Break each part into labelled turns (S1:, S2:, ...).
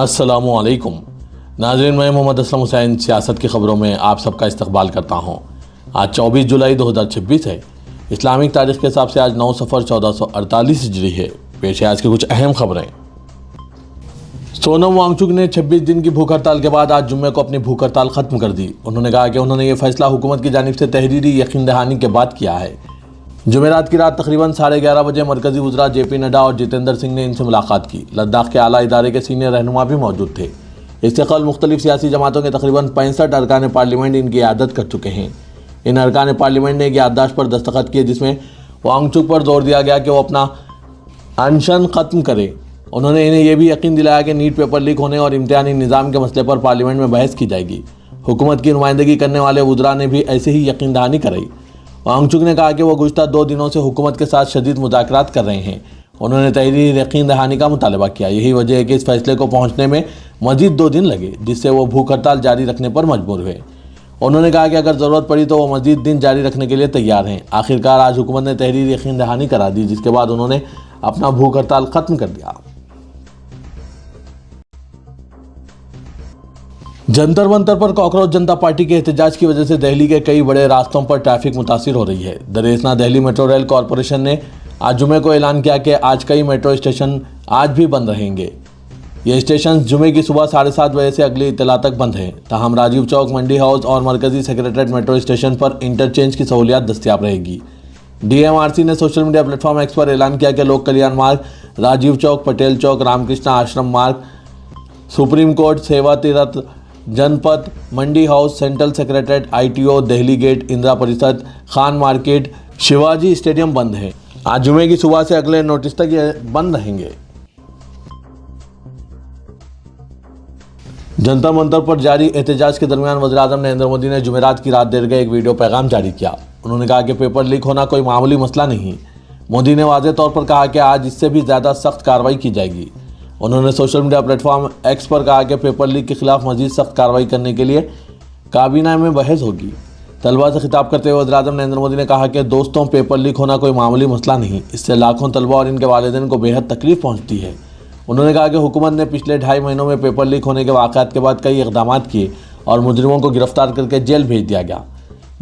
S1: अस्सलामुअलैकुम नाज़रीन, मैं मोहम्मद असलम हुसैन सियासत की ख़बरों में आप सबका इस्तकबाल करता हूँ। आज 24 जुलाई 2026 है। इस्लामिक तारीख़ के हिसाब से आज 9 सफ़र 1448 हिजरी है। पेश है आज की कुछ अहम खबरें। सोनम वांगचुक ने 26 दिन की भूख हड़ताल के बाद आज जुम्मे को अपनी भूख हड़ताल ख़त्म कर दी। उन्होंने कहा कि उन्होंने ये फैसला हुकूमत की जानिब से तहरीरी यकीन दहानी के बाद किया है। जुमेरात की रात तकरीबन 11:30 बजे मरकज़ी वज़रा JP नड्डा और जितेंद्र सिंह ने इनसे मुलाकात की। लद्दाख के आला इदारे के सीनियर रहनुमा भी मौजूद थे। इससे कल मुख्तलिफ सियासी जमातों के तकरीबन 65 अरकान पार्लियामेंट इनकी इयादत कर चुके हैं। इन अरकान पार्लियामेंट ने एक याददाश्त पर दस्तखत किए जिसमें वांगचुक पर जोर दिया गया कि वो अपना अनशन ख़त्म करे। उन्होंने इन्हें यह भी यकीन दिलाया कि नीट पेपर लीक होने और इम्तिहानी निज़ाम के मसले पर पार्लियामेंट में बहस की जाएगी। हुकूमत की नुमाइंदगी करने वाले वज़रा ने भी ऐसे ही यकीन दहानी कराई। वांगचुक ने कहा कि वो गुज़श्ता 2 दिनों से हुकूमत के साथ शदीद मुज़ाकरात कर रहे हैं। उन्होंने तहरीरी यकीन दहानी का मुतालबा किया। यही वजह है कि इस फैसले को पहुँचने में मजीद 2 दिन लगे, जिससे वो भूख हड़ताल जारी रखने पर मजबूर हुए। उन्होंने कहा कि अगर ज़रूरत पड़ी तो वो मजीद दिन जारी रखने के लिए तैयार हैं। आखिरकार आज हुकूमत ने तहरीरी यकीन दहानी करा दी, जिसके बाद उन्होंने अपना भूख हड़ताल ख़त्म कर दिया। जंतर मंतर पर कॉकरोच जनता पार्टी के एहतजाज की वजह से दिल्ली के कई बड़े रास्तों पर ट्रैफिक मुतासिर हो रही है। दरअसल दिल्ली मेट्रो रेल कॉरपोरेशन ने आज जुमे को ऐलान किया कि आज कई मेट्रो स्टेशन आज भी बंद रहेंगे। ये स्टेशन जुमे की सुबह 7:30 बजे से अगली इत्तला तक बंद हैं। ताहम राजीव चौक, मंडी हाउस और मरकजी सेक्रेटरीट मेट्रो स्टेशन पर इंटरचेंज की सहूलियत दस्तियाब रहेगी। DMRC ने सोशल मीडिया प्लेटफॉर्म X पर ऐलान किया कि लोक कल्याण मार्ग, राजीव चौक, पटेल चौक, रामकृष्ण आश्रम मार्ग, supreme Court, Seva Tirth, Janpath, Mandi house, central secretariat, ITO, Delhi gate, Indira Parishad, Khan market, Shivaji stadium बंद है। आज जुमे की सुबह से अगले नोटिस तक ये बंद रहेंगे। जंतर मंतर पर जारी एहतजाज के दरमियान वज़ीर-ए-आज़म नरेंद्र मोदी ने जुमेरात की रात देर गए एक वीडियो पैगाम जारी किया। उन्होंने कहा कि पेपर लीक होना कोई मामूली मसला नहीं। मोदी ने वाज़ेह तौर पर कहा कि आज इससे भी ज़्यादा सख्त कार्रवाई की जाएगी। उन्होंने सोशल मीडिया प्लेटफॉर्म X पर कहा कि पेपर लीक के खिलाफ मजीद सख्त कार्रवाई करने के लिए काबीना में बहस होगी। तलबा से खिताब करते हुए वज़ीर-ए-आज़म नरेंद्र मोदी ने कहा कि दोस्तों, पेपर लीक होना कोई मामूली मसला नहीं। इससे लाखों तलबा और इनके वालिदैन को बेहद तकलीफ पहुँचती है। उन्होंने कहा कि हुकूमत ने पिछले 2.5 महीनों में पेपर लीक होने के वाक़यात के बाद कई इक़दाम किए और मुजरिमों को गिरफ्तार करके जेल भेज दिया गया।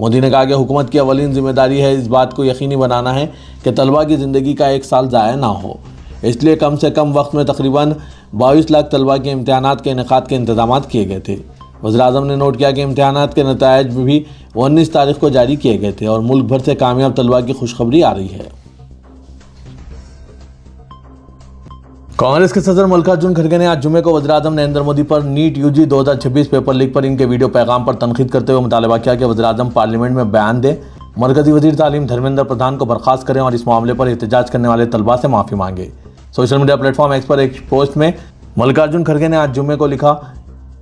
S1: मोदी ने कहा कि हुकूमत की अवलीन जिम्मेदारी है इस बात को यकीनी बनाना है कि तलबा की ज़िंदगी का 1 साल ज़ाया ना हो। इसलिए कम से कम वक्त में तकरीबन 22 लाख तलबा के इम्तिहानात के इनेकाद के इंतजाम किए गए थे। वज़ीर-ए-आज़म ने नोट किया कि इम्तिहानात के नताइज भी 19 तारीख को जारी किए गए थे और मुल्क भर से कामयाब तलबा की खुशखबरी आ रही है। कांग्रेस के सदर मल्लिकार्जुन खड़गे ने आज जुमे को वज़ीर-ए-आज़म नरेंद्र मोदी पर नीट UG 2026 पेपर लीक पर इनके वीडियो पैगाम पर तनकीद करते हुए मुतालबा किया कि वज़ीर-ए-आज़म पार्लियामेंट में बयान दें, मरकजी वज़ीर तालीम धर्मेंद्र प्रधान को बर्खास्त करें और इस मामले पर एहतजाज करने वाले तलबा से माफ़ी मांगे। सोशल मीडिया प्लेटफॉर्म X पर एक पोस्ट में मल्लिकार्जुन खड़गे ने आज जुमे को लिखा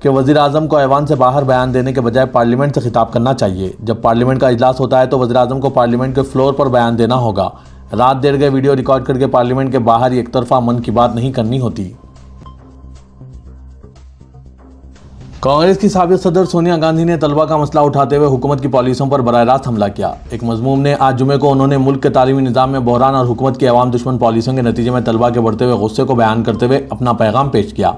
S1: कि वज़ीर-ए-आज़म को ऐवान से बाहर बयान देने के बजाय पार्लियामेंट से खिताब करना चाहिए। जब पार्लियामेंट का इजलास होता है तो वज़ीर-ए-आज़म को पार्लियामेंट के फ्लोर पर बयान देना होगा। रात देर गए वीडियो रिकॉर्ड करके पार्लियामेंट के बाहर एक तरफा मन की बात नहीं करनी होती। कांग्रेस की साबिक़ सदर सोनिया गांधी ने तलबा का मसला उठाते हुए हुकूमत की पॉलिसियों पर बराह रास्त हमला किया। एक मज़मूम ने आज जुमे को उन्होंने मुल्क के तालीमी निज़ाम में बहरान और हुकूमत की अवाम दुश्मन पॉलिसियों के नतीजे में तलबा के बढ़ते हुए गुस्से को बयान करते हुए अपना पैगाम पेश किया।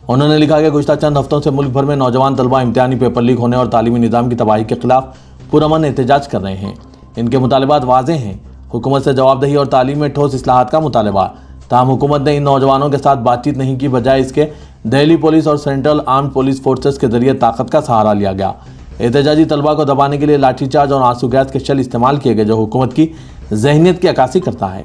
S1: उन्होंने लिखा कि गुज़श्ता चंद हफ्तों से मुल्क भर में नौजवान तलबा इम्तिहानी पेपर लीक होने और तालीमी निज़ाम की तबाही के खिलाफ पुरअमन एहतजाज कर रहे हैं। इनके मुतालबात वाज़ेह हैं। हुकूमत से जवाबदेही और तालीम में ठोस इस्लाहात का मुतालबा। ताहम हुकूमत ने इन नौजवानों के साथ बातचीत नहीं की, बजाय इसके दिल्ली पुलिस और सेंट्रल आर्म्ड पुलिस फोर्सेस के जरिए ताकत का सहारा लिया गया। एहतजाजी तलबा को दबाने के लिए लाठीचार्ज और आंसू गैस के शेल इस्तेमाल किए गए, जो हुकूमत की जहनीत की अक्कासी करता है।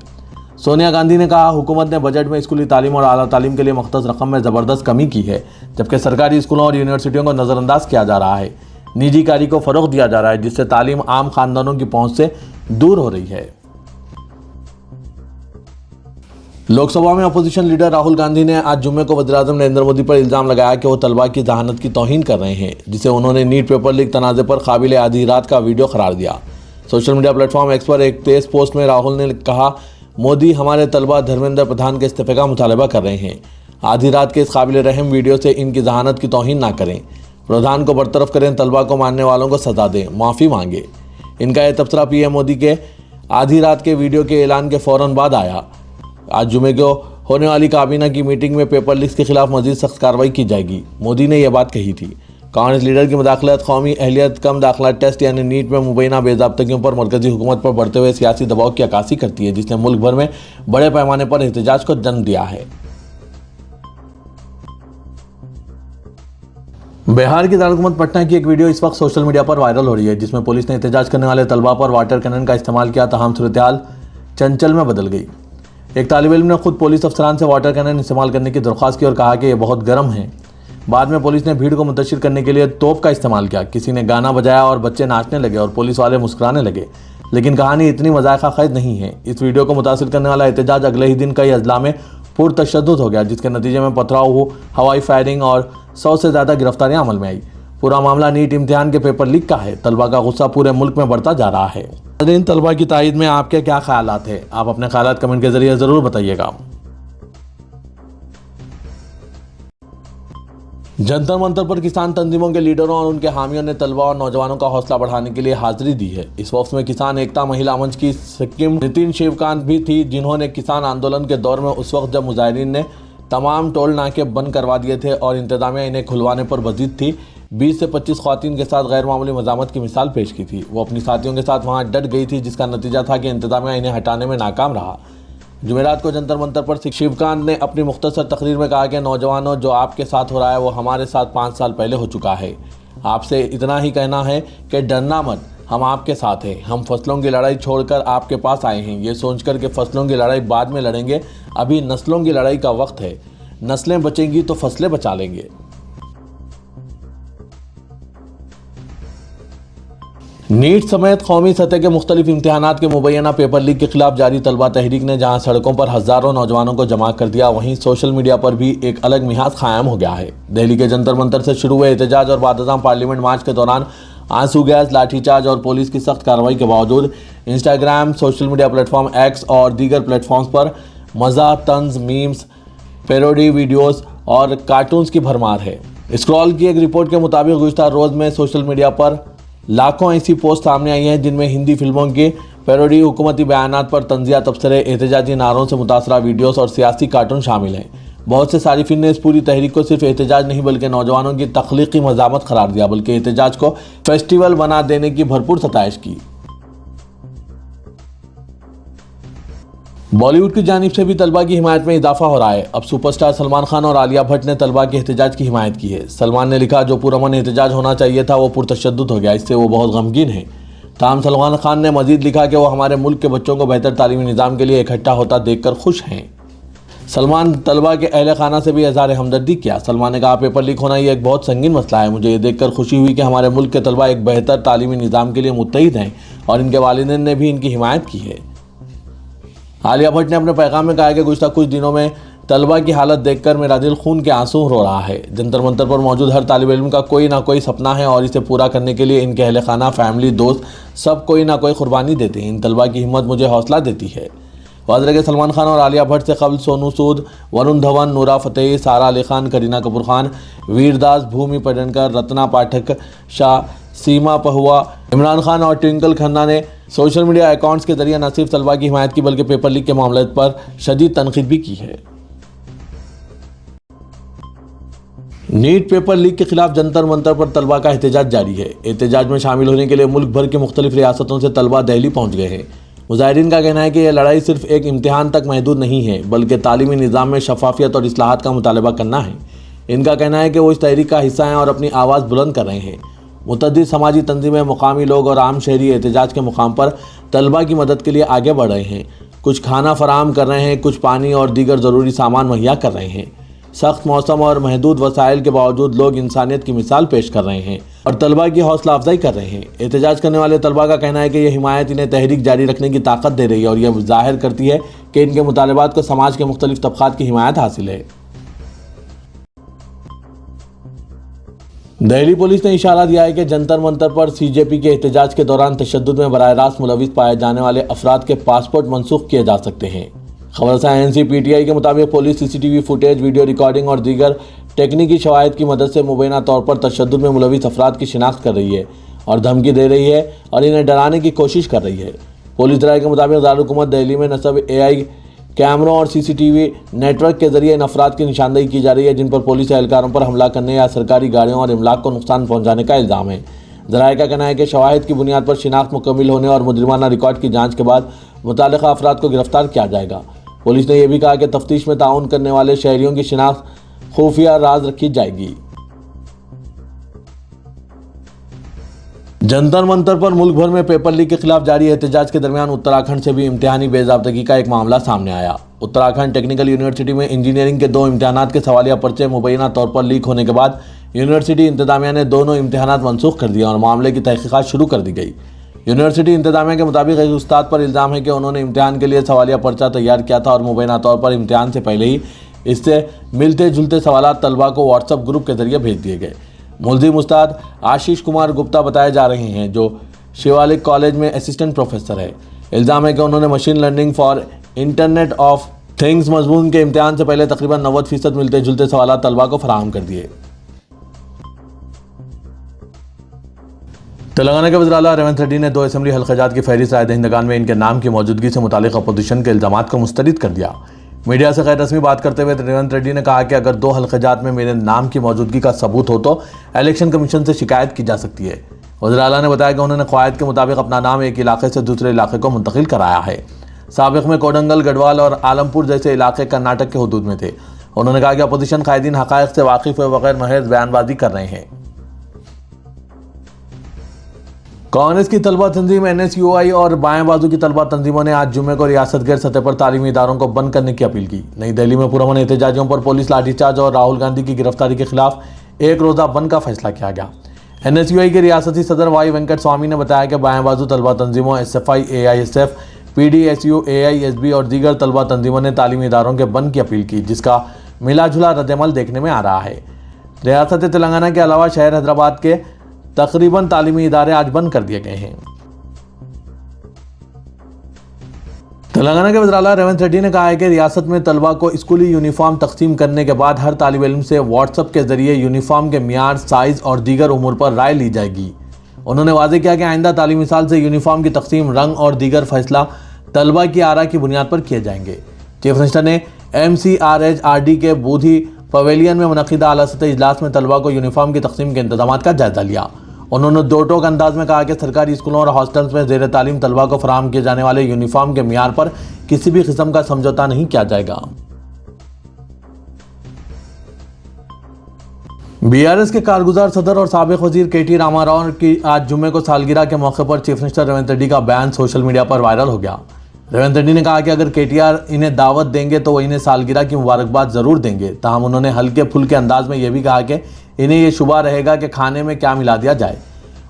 S1: सोनिया गांधी ने कहा, हुकूमत ने बजट में स्कूली तालीम और आला तालीम के लिए मख्तस रकम में ज़बरदस्त कमी की है, जबकि सरकारी स्कूलों और यूनिवर्सिटियों को नज़रअंदाज किया जा रहा है। निजी कारी को फ़रोग़ दिया जा रहा है, जिससे तालीम आम खानदानों की पहुँच से दूर हो रही है। लोकसभा में अपोजिशन लीडर राहुल गांधी ने आज जुमे को वज़ीर-ए-आज़म नरेंद्र मोदी पर इल्ज़ाम लगाया कि वो तलबा की जहानत की तौहीन कर रहे हैं, जिसे उन्होंने नीट पेपर लीक तनाज़े पर काबिल आधी रात का वीडियो करार दिया। सोशल मीडिया प्लेटफॉर्म X पर एक तेज़ पोस्ट में राहुल ने कहा, मोदी हमारे तलबा धर्मेंद्र प्रधान के इस्तीफ़े का मुतालबा कर रहे हैं। आधी रात के इस काबिल रहम वीडियो से इनकी जहानत की तौहीन ना करें। प्रधान को बरतरफ करें, तलबा को मानने वालों को सजा दें, माफ़ी मांगे। इनका यह तबसरा PM मोदी के आधी रात के वीडियो के ऐलान के फ़ौरन बाद आया। आज जुमे को होने वाली काबीना की मीटिंग में पेपर लीक्स के खिलाफ मजीद सख्त कार्रवाई की जाएगी। मोदी ने यह बात कही थी। कांग्रेस लीडर की मुदाखलत कौमी अहलियत कम दाखिला टेस्ट यानी नीट में मुबैना बेज़ाब्तगियों पर मरकजी हुकूमत पर बढ़ते हुए सियासी दबाव की अक्कासी करती है, जिसने मुल्क भर में बड़े पैमाने पर एहतजाज को जन्म दिया है। बिहार की दारकूमत पटना की एक वीडियो इस वक्त सोशल मीडिया पर वायरल हो रही है, जिसमें पुलिस ने एहतजाज करने वाले तलबा पर वाटर कैनन का इस्तेमाल किया। तमाम सूरत-ए-हाल चंचल में बदल गई। एक तालिब इल्म ने खुद पुलिस अफसरान से वाटर कैनन इस्तेमाल करने की दरख्वास्त की और कहा कि ये बहुत गर्म है। बाद में पुलिस ने भीड़ को मुंतशिर करने के लिए तोप का इस्तेमाल किया। किसी ने गाना बजाया और बच्चे नाचने लगे और पुलिस वाले मुस्कुराने लगे। लेकिन कहानी इतनी मजाका खैज नहीं है। इस वीडियो को मुतासिर करने वाला एहतजाज अगले ही दिन कई अजला में पुरतशद्दुद हो गया, जिसके नतीजे में पथराव हो, हवाई फायरिंग और 100 से ज़्यादा गिरफ्तारियां अमल में आई। पूरा मामला नीट इम्तिहान के पेपर लीक का है। तलबा का गुस्सा पूरे मुल्क में बढ़ता जा रहा है। इन तलबा की तायद में आपके क्या ख्यालात हैं? आप अपने ख्यालात कमेंट के जरिए ज़रूर बताइएगा। जंतर मंतर पर किसान तंजीमों के लीडरों और उनके हामियों ने तलबा और नौजवानों का हौसला बढ़ाने के लिए हाजिरी दी है। इस वक्त में किसान एकता महिला मंच की सिक्किम नितिन शिवकांत भी थी, जिन्होंने किसान आंदोलन के दौर में उस वक्त जब मुजाहिरीन ने तमाम टोल नाके बंद करवा दिए थे और इंतजामिया इन्हें खुलवाने पर वजीद थी, 20 से 25 ख्वातीन के साथ गैर मामूली मज़ामत की मिसाल पेश की थी। वो अपनी साथियों के साथ वहाँ डट गई थी, जिसका नतीजा था कि इंतजामिया इन्हें हटाने में नाकाम रहा। जुमेरात को जंतर मंतर पर शिवकांत ने अपनी मुख्तसर तकरीर में कहा कि नौजवानों, जो आपके साथ हो रहा है वो हमारे साथ 5 साल पहले हो चुका है। आपसे इतना ही कहना है कि डरना मत, हम आपके साथ हैं। हम फसलों की लड़ाई छोड़कर आपके पास आए हैं, ये सोचकर कि फसलों की लड़ाई बाद में लड़ेंगे। अभी नस्लों की लड़ाई का वक्त है। नस्लें बचेंगी तो फसलें बचा लेंगे। नीट समेत कौमी सतह के मुख्तलिफ इम्तिहानात के मुबैना पेपर लीक के खिलाफ जारी तलबा तहरीक ने जहां सड़कों पर हज़ारों नौजवानों को जमा कर दिया, वहीं सोशल मीडिया पर भी एक अलग मिजाज कायम हो गया है। दिल्ली के जंतर मंतर से शुरू हुए एहतजाज और बादशाह पार्लियामेंट मार्च के दौरान आंसू गैस, लाठीचार्ज और पुलिस की सख्त कार्रवाई के बावजूद Instagram, social media platform x और दीगर प्लेटफॉर्म्स पर मज़ा, तंज, मीम्स, पैरोडी वीडियोस और कार्टून्स की भरमार है। स्क्रॉल की एक रिपोर्ट के मुताबिक गुज़िश्ता रोज़ में सोशल मीडिया पर लाखों ऐसी पोस्ट सामने आई हैं, जिनमें हिंदी फिल्मों के पैरोडी, हुकूमती बयानात पर तंजिया तबसरे, एहतजाजी नारों से मुतासरा वीडियोस और सियासी कार्टून शामिल हैं। बहुत से सारिफिन ने इस पूरी तहरीक को सिर्फ एहतजाज नहीं बल्कि नौजवानों की तख्लीकी मज़ामत करार दिया, बल्कि एहतजाज को फेस्टिवल बना देने की भरपूर सताइश की। बॉलीवुड की जानिब से भी तलबा की हिमायत में इजाफा हो रहा है। अब सुपरस्टार सलमान खान और आलिया भट्ट ने तलबा के एहतजाज की हिमायत की है। सलमान ने लिखा, जो पुरअमन एहतजाज होना चाहिए था वो पुरतशद्दुद हो गया, इससे वो बहुत गमगीन है। ताहम सलमान खान ने मजीद लिखा कि वो हमारे मुल्क के बच्चों को बेहतर तालीमी निज़ाम के लिए इकट्ठा होता देखकर खुश हैं। सलमान तलबा के अहले खाना से भी इज़हार हमदर्दी किया। सलमान ने कहा, पेपर लीक होना ये एक बहुत संगीन मसला है। मुझे ये देखकर खुशी हुई कि हमारे मुल्क के तलबा एक बेहतर तालीमी निज़ाम के लिए मुत्तहिद हैं और इनके वालिदैन ने भी इनकी हिमायत की है। आलिया भट्ट ने अपने पैगाम में कहा कि गुज़िश्ता कुछ दिनों में तलबा की हालत देखकर मेरा दिल खून के आंसू रो रहा है। जंतर मंतर पर मौजूद हर तालिब इल्म का कोई ना कोई सपना है और इसे पूरा करने के लिए इनके अहले खाना, फैमिली, दोस्त सब कोई ना कोई कुर्बानी देते हैं। इन तलबा की हिम्मत मुझे हौसला देती है। वाज़ेह के सलमान खान और आलिया भट्ट से कबल सोनू सूद, वरुण धवन, नूरा फतेही, सारा अली खान, करीना कपूर खान, वीरदास, भूमि पेडनेकर, रत्ना पाठक शाह, सीमा पहुआ, इमरान खान और ट्विंकल खन्ना ने सोशल मीडिया अकाउंट्स के जरिए न सिर्फ तलबा की हिमायत की बल्कि पेपर लीक के मामले पर शदीद तनकीद भी की है। नीट पेपर लीक के खिलाफ जंतर मंतर पर तलबा का एहतजाज जारी है। एहतजाज में शामिल होने के लिए मुल्क भर के मुख्तलिफ रियासतों से तलबा दिल्ली पहुंच गए हैं। मुजाहिरीन का कहना है कि यह लड़ाई सिर्फ एक इम्तिहान तक महदूद नहीं है, बल्कि तालीमी निज़ाम में शफाफियत और इस्लाहात का मुतालबा करना है। इनका कहना है कि वो इस तहरीक का हिस्सा हैं और अपनी आवाज़ बुलंद कर रहे हैं। मुतअद्दिद समाजी तंजीमें, मुकामी लोग और आम शहरी एहतजाज के मुकाम पर तलबा की मदद के लिए आगे बढ़ रहे हैं। कुछ खाना फराहम कर रहे हैं, कुछ पानी और दीगर ज़रूरी सामान मुहैया कर रहे हैं। सख्त मौसम और महदूद वसाइल के बावजूद लोग इंसानियत की मिसाल पेश कर रहे हैं और तलबा की हौसला अफजाई कर रहे हैं। एहतजाज करने वाले तलबा का कहना है कि यह हिमायत इन्हें तहरीक जारी रखने की ताकत दे रही है और यह ज़ाहिर करती है कि इनके मुतालबात को समाज के मुख्तलिफ तबक़ात की हिमायत हासिल है। दिल्ली पुलिस ने इशारा दिया है कि जंतर मंतर पर सीजेपी के एहतजाज के दौरान तशद्दुद में बराह रास्त मुलविस पाए जाने वाले अफराद के पासपोर्ट मनसूख किए जा सकते हैं। खबरसां NCPTI के मुताबिक police CCTV footage, video recording और दीगर टेक्निकी शवाहिद की मदद से मुबैना तौर पर तशद्दुद में मुलविस अफराद की शिनाख्त कर रही है और धमकी दे रही है और इन्हें डराने की कोशिश कर रही है। पुलिस राय के मुताबिक दारुल हुकूमत दिल्ली में नस्ब AI कैमरों और सीसीटीवी नेटवर्क के जरिए इन अफराद की निशानदेही की जा रही है, जिन पर पुलिस एहलकारों पर हमला करने या सरकारी गाड़ियों और इमलाक को नुकसान पहुंचाने का इल्ज़ाम है। ज़राए का कहना है कि शवाहिद की बुनियाद पर शिनाख्त मुकम्मिल होने और मुजरिमाना रिकॉर्ड की जांच के बाद मुताल्लिक़ा अफराद को गिरफ्तार किया जाएगा। पुलिस ने यह भी कहा कि तफ्तीश में ताउन करने वाले शहरियों की शिनाख्त खुफिया राज रखी जाएगी। जंतर मंतर पर मुल्क भर में पेपर लीक के खिलाफ जारी एहतजाज के दरमियान उत्तराखंड से भी इम्तिहानी बेज़ाब्तगी का एक मामला सामने आया। उत्तराखंड टेक्निकल यूनिवर्सिटी में इंजीनियरिंग के 2 इम्तिहानात के सवालिया पर्चे मुबैना तौर पर लीक होने के बाद यूनिवर्सिटी इंतजामिया ने दोनों इम्तिहानात मनसूख कर दिया और मामले की तहकीकात शुरू कर दी गई। यूनिवर्सिटी इंतजामिया के मुताबिक एक उस्ताद पर इल्ज़ाम है कि उन्होंने इम्तिहान के लिए सवालिया पर्चा तैयार किया था और मुबैना तौर पर इम्तिहान से पहले ही इससे मिलते जुलते सवालात तलबा को व्हाट्सएप ग्रुप के जरिए भेज दिए गए। मुल्जिम उस्ताद आशीष कुमार गुप्ता बताए जा रहे हैं, जो शिवालिक कॉलेज में असिस्टेंट प्रोफेसर है। इल्ज़ाम है कि उन्होंने machine learning for internet of things मजमून के इम्तिहान से पहले तकरीबन 90% मिलते जुलते सवालात तलबा को फराहम कर दिए। तेलंगाना के वज़ीर आला रेवंत रेड्डी ने 2 असेंबली हल्क़ाजात की फहरिस्त राय दहिंदगान में इनके नाम की मौजूदगी से मुतालिक अपोजिशन के इल्ज़ामात को मुस्तरद कर दिया। मीडिया से गैर रस्मी बात करते हुए रेवंत रेड्डी ने कहा कि अगर 2 हल्क़ाजात में मेरे नाम की मौजूदगी का सबूत हो तो इलेक्शन कमीशन से शिकायत की जा सकती है। वज़ीर आला ने बताया कि उन्होंने क़वायद के मुताबिक अपना नाम एक इलाके से दूसरे इलाके को मुंतकिल कराया है। साबिक़ में कोडंगल, गढ़वाल और आलमपुर जैसे इलाके कर्नाटक के हुदूद में थे। उन्होंने कहा कि अपोजिशन कायदीन हक़ाइक़ से वाकिफ़ हुए बगैर महज बयानबाजी कर रहे हैं। कांग्रेस की तलबा तंजीम NSUI और बाएं बाजू की तलबा तंजीमों ने आज जुम्मे को रियासत गैर सतह पर तालीमी इदारों को बंद करने की अपील की। नई दिल्ली में पुरअमन एहतजाजियों पर पुलिस लाठीचार्ज और राहुल गांधी की गिरफ्तारी के खिलाफ एक रोज़ा बंद का फैसला किया गया। NSUI के रियासती सदर वाई वेंकट स्वामी ने बताया कि बाएं बाजू तलबा तंजीमों SFI, AISF, PDSU, AISB और दीगर तलबा तंजीमों ने तालीमी इदारों के बंद की अपील की, जिसका मिला-जुला रद्द-ए-अमल देखने में आ रहा है। रियासत तेलंगाना के अलावा शहर हैदराबाद के तकरीबन तालीमी इदारे आज बंद कर दिए गए हैं। तेलंगाना के वज़ीर आला रेवंत रेड्डी ने कहा है कि रियासत में तलबा को स्कूली यूनिफॉर्म तकसीम करने के बाद हर तालिब इल्म से व्हाट्सएप के जरिए यूनिफॉर्म के मियार, साइज़ और दीगर उमूर पर राय ली जाएगी। उन्होंने वाज़ेह किया कि आइंदा तालीमी साल से यूनिफॉर्म की तकसीम, रंग और दीगर फैसला तलबा की आरा की बुनियाद पर किए जाएंगे। चीफ मिनिस्टर ने MCRHRD के बूधी पवेलियन में मुनक़िदा आला सतह इजलास में तलबा को यूनिफॉर्म की तकसीम के इंतजाम का जायजा लिया। उन्होंने दो टोक अंदाज में कहा कि सरकारी स्कूलों और हॉस्टल्स में ज़ेर तालीम तलबा को फराहम किए जाने वाले यूनिफॉर्म के मियार पर किसी भी किस्म का समझौता नहीं किया जाएगा। BRS के कारगुजार सदर और साबिक वजीर KT रामाराव की आज जुम्मे को सालगिरह के मौके पर चीफ मिनिस्टर रेवंत रेड्डी का बयान सोशल मीडिया पर वायरल हो गया। रेवंत रेड्डी ने कहा कि अगर KTR इन्हें दावत देंगे तो वो इन्हें सालगिरह की मुबारकबाद ज़रूर देंगे। ताहम उन्होंने हल्के फुल्के अंदाज में यह भी कहा कि इन्हें यह शुबा रहेगा कि खाने में क्या मिला दिया जाए।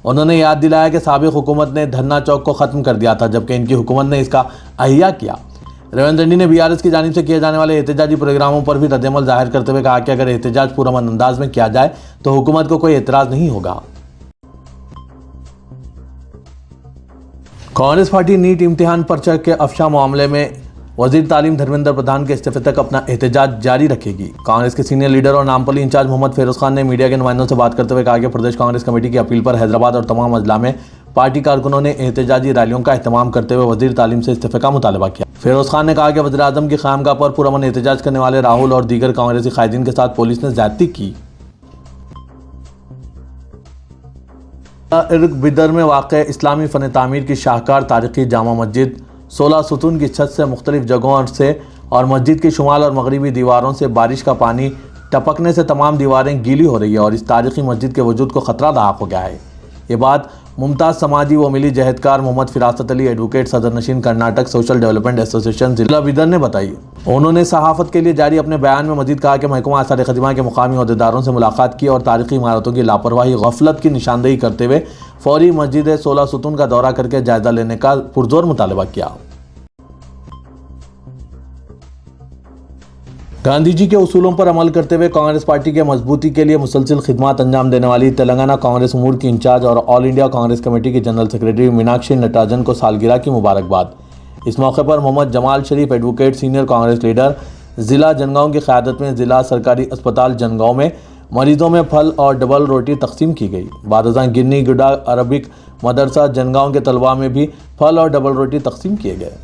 S1: उन्होंने याद दिलाया कि साबिक हुकूमत ने धरना चौक को ख़त्म कर दिया था, जबकि इनकी हुकूमत ने इसका अहिया किया। रेवंत रेड्डी ने BRS की जानिब से किए जाने वाले एहतजाजी प्रोग्रामों पर भी रद्द-ए-अमल जाहिर करते हुए कहा कि अगर एहतजाज पुरअमन अंदाज में किया जाए तो हुकूमत को कोई एतराज़ नहीं होगा। कांग्रेस पार्टी नीट इम्तिहान पर्चा के अफशा मामले में वजीर तालीम धर्मेंद्र प्रधान के इस्तीफे तक अपना एहतजाज जारी रखेगी। कांग्रेस के सीनियर लीडर और नामपली इंचार्ज मोहम्मद फिरोज खान ने मीडिया के नुमाइंदों से बात करते हुए कहा कि प्रदेश कांग्रेस कमेटी की अपील पर हैदराबाद और तमाम अजला में पार्टी कारकुनों ने एहतजाजी रैलियों का अहतमाम करते हुए वजीर तालीम से इस्तीफे का मुतालबा किया। फिरोज खान ने कहा कि वज़ीर आज़म की ख़यामगाह पर पुरअमन एहतजाज करने वाले राहुल और दीगर कांग्रेसी कायदीन के साथ पुलिस ने ज़्यादती की। इर्क बिदर में वाक़े इस्लामी फ़न तामीर की शाहकार तारीख़ी जामा मस्जिद 16 सुतून की छत से मुख्तलिफ जगहों से और मस्जिद की शुमाल और मगरबी दीवारों से बारिश का पानी टपकने से तमाम दीवारें गीली हो रही है और इस तारीख़ी मस्जिद के वजूद को ख़तरा लाहक हो गया है। ये बात मुमताज़ समाजी व मिली जहदकार मोहम्मद फिरासत अली एडवोकेट सदर नशीन कर्नाटक सोशल डेवलपमेंट एसोसिएशन ज़िला बिदर ने बताई। उन्होंने सहाफ़त के लिए जारी अपने बयान में मज़ीद कहा कि महकमा आसार ख़दमा के मुकामी अहदेदारों से मुलाकात की और तारीख़ी इमारतों की लापरवाही गफलत की निशानदेही करते हुए फौरी मस्जिद 16 सुतून का दौरा करके जायज़ा लेने का पुरजोर मुतालबा किया। गांधी जी के उसूलों पर अमल करते हुए कांग्रेस पार्टी के मजबूती के लिए मुसलसिल खिदमात अंजाम देने वाली तेलंगाना कांग्रेस उमूर की इंचार्ज और ऑल इंडिया कांग्रेस कमेटी की जनरल सेक्रेटरी मीनाक्षी नटराजन को सालगिरह की मुबारकबाद। इस मौके पर मोहम्मद जमाल शरीफ एडवोकेट सीनियर कांग्रेस लीडर ज़िला जनगांव की क़यादत में ज़िला सरकारी अस्पताल जनगांव में मरीजों में फल और डबल रोटी तकसीम की गई। बादशाह गिन्नी गुडा अरबिक मदरसा जनगांव के तलबा में भी फल और डबल रोटी तकसीम किए गए।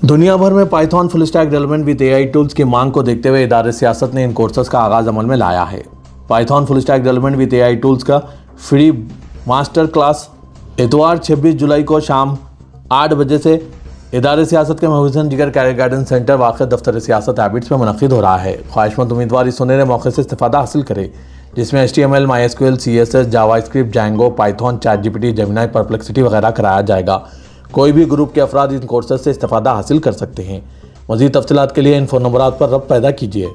S1: दुनिया भर में Python full stack development with AI tools की मांग को देखते हुए इदारे सियासत ने इन कोर्सेज का आगाज अमल में लाया है। Python full stack development with AI tools का फ्री मास्टर क्लास इतवार 26 जुलाई को शाम 8 बजे से इदारे सियासत के महबूबन जिगर कैरियर गाइडेंस सेंटर वाक़ दफ्तर सियासत हैबिट्स में मुनक़िद हो रहा है। ख्वाहिशमंद उम्मीदवार इस सुनहरे मौके से इस्तेफ़ादा हासिल करें, जिसमें HTML, MySQL, CSS, JavaScript, Django, Python, ChatGPT, Gemini, perplexity वगैरह कराया जाएगा। कोई भी ग्रुप के अफराद इन कोर्सेज से इस्तेफ़ादा हासिल कर सकते हैं। मज़ीद तफ़सीलात के लिए इन फ़ोन नंबरात पर रब्त पैदा कीजिए।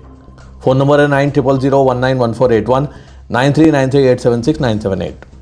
S1: फ़ोन नंबर है 9000191481 9393876978।